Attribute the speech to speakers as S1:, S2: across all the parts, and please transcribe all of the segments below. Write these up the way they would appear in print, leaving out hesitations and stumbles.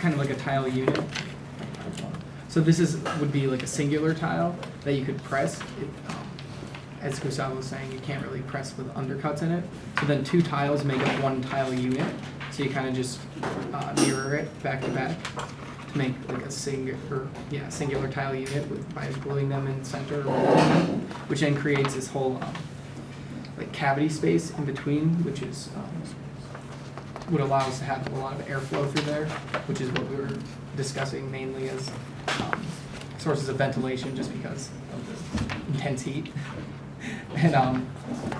S1: kind of like a tile unit. So this would be like a singular tile that you could press. As Gustavo was saying, you can't really press with undercuts in it. So then 2 tiles make up 1 tile unit. So you kind of just mirror it back to back to make like a singular tile unit by gluing them in the center, which then creates this whole like cavity space in between, which is would allow us to have a lot of airflow through there, which is what we were discussing mainly as sources of ventilation, just because of the intense heat. And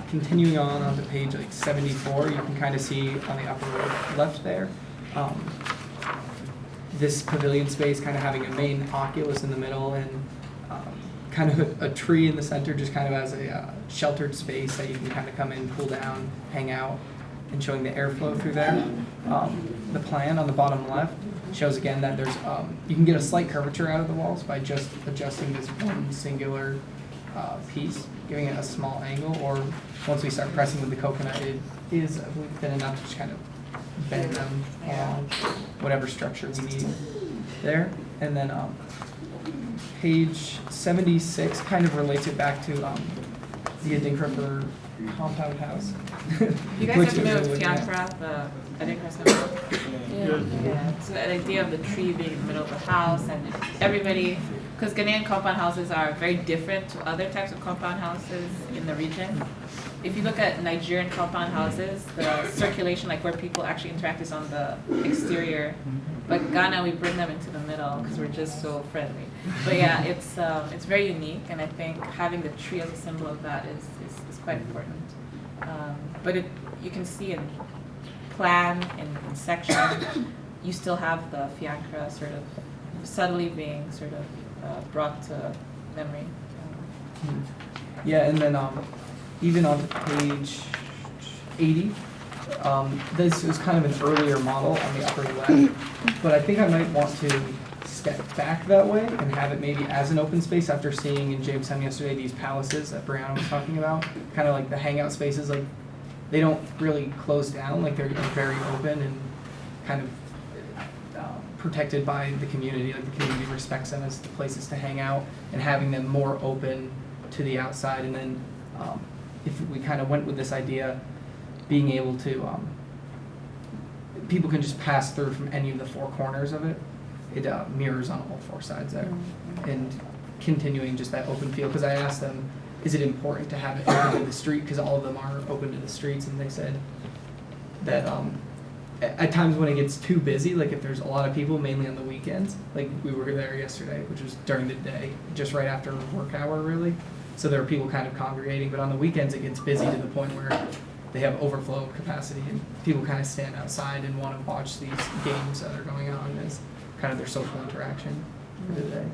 S1: continuing on to page like 74, you can kind of see on the upper left there, this pavilion space kind of having a main oculus in the middle and kind of a tree in the center, just kind of as a sheltered space that you can kind of come in, cool down, hang out, and showing the airflow through there. The plan on the bottom left shows again that there's you can get a slight curvature out of the walls by just adjusting this one singular piece, giving it a small angle, or once we start pressing with the coconut, it is, I believe, thin enough to just kind of bend them along whatever structure we need there. And then page 76 kind of relates it back to the Adinkra compound house.
S2: You guys are familiar with Fiancra, the Adinkra symbol? Yeah. So the idea of the tree being in the middle of the house and everybody, because Ghanaian compound houses are very different to other types of compound houses in the region. If you look at Nigerian compound houses, the circulation, like where people actually interact, is on the exterior. But Ghana, we bring them into the middle because we're just so friendly. But yeah, it's very unique, and I think having the tree as a symbol of that is quite important. But you can see in plan, in section, you still have the Fiancra sort of subtly being sort of brought to memory.
S1: Yeah, and then even on page 80, this is kind of an earlier model on the upper left, but I think I might want to step back that way and have it maybe as an open space after seeing in Jamestown yesterday these palaces that Brianna was talking about, kind of like the hangout spaces, like they don't really close down, like they're very open and kind of protected by the community, like the community respects them as the places to hang out, and having them more open to the outside. And then if we kind of went with this idea, being able to, people can just pass through from any of the 4 corners of it. It mirrors on all 4 sides there. And continuing just that open feel, because I asked them, is it important to have it open to the street, because all of them are open to the streets, and they said that at times when it gets too busy, like if there's a lot of people, mainly on the weekends, like we were there yesterday, which was during the day, just right after work hour really, so there are people kind of congregating, but on the weekends it gets busy to the point where they have overflow capacity and people kind of stand outside and want to watch these games that are going on as kind of their social interaction for the day.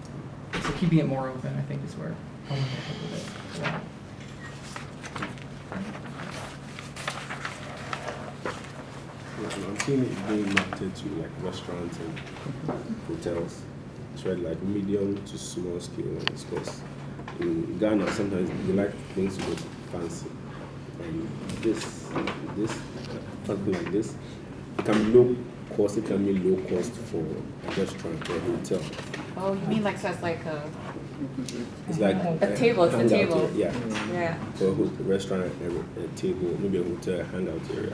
S1: So keeping it more open, I think, is where I want to head with it. Yeah.
S3: I'm seeing it being marketed to like restaurants and hotels. It's really like medium to small scale stores. In Ghana, sometimes they like things to look fancy. And this something like this, it can be low cost. It can be low cost for a restaurant or a hotel.
S2: Oh, you mean like so? It's like
S3: It's like
S2: a table. It's a table.
S3: Yeah.
S2: Yeah.
S3: For a restaurant, a table, maybe a hotel, a hangout area.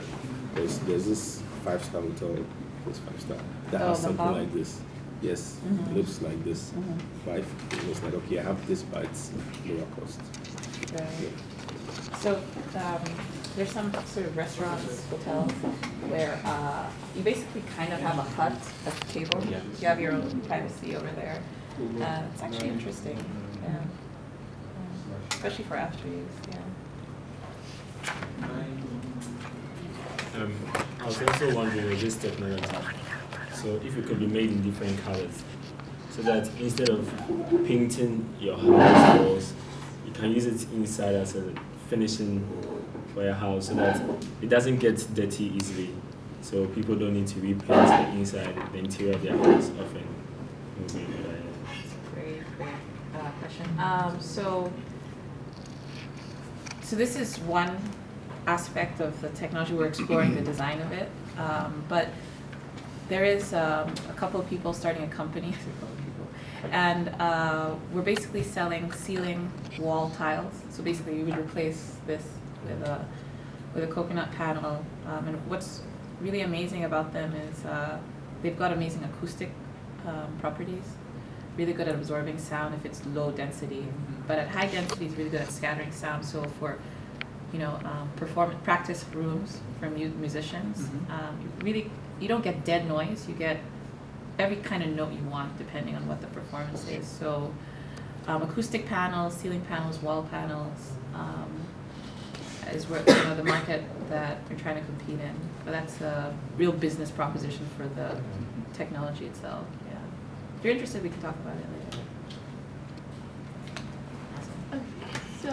S3: There's this 5-star hotel, this 5-star that has something like this. Yes, it looks like this. But it looks like, okay, I have this, but it's lower cost.
S2: Right.
S3: Yeah.
S2: So there's some sort of restaurants, hotels, where you basically kind of have a hut at the table.
S3: Yeah.
S2: You have your own privacy over there. It's actually interesting. Yeah. Especially for after use. Yeah.
S4: I was also wondering with this technology, so if it could be made in different colors, so that instead of painting your house walls, you can use it inside as a finishing for your house, so that it doesn't get dirty easily. So people don't need to repaint the inside, the interior of their house often.
S2: Great question. So this is one aspect of the technology. We're exploring the design of it, but there is a couple of people starting a company, and we're basically selling ceiling wall tiles. So basically, you would replace this with a coconut panel. And what's really amazing about them is they've got amazing acoustic properties. Really good at absorbing sound if it's low density, but at high density, it's really good at scattering sound. So for practice rooms for musicians, you don't get dead noise. You get every kind of note you want depending on what the performance is. So acoustic panels, ceiling panels, wall panels is where the market that we're trying to compete in. But that's a real business proposition for the technology itself. Yeah. If you're interested, we can talk about it later.
S5: So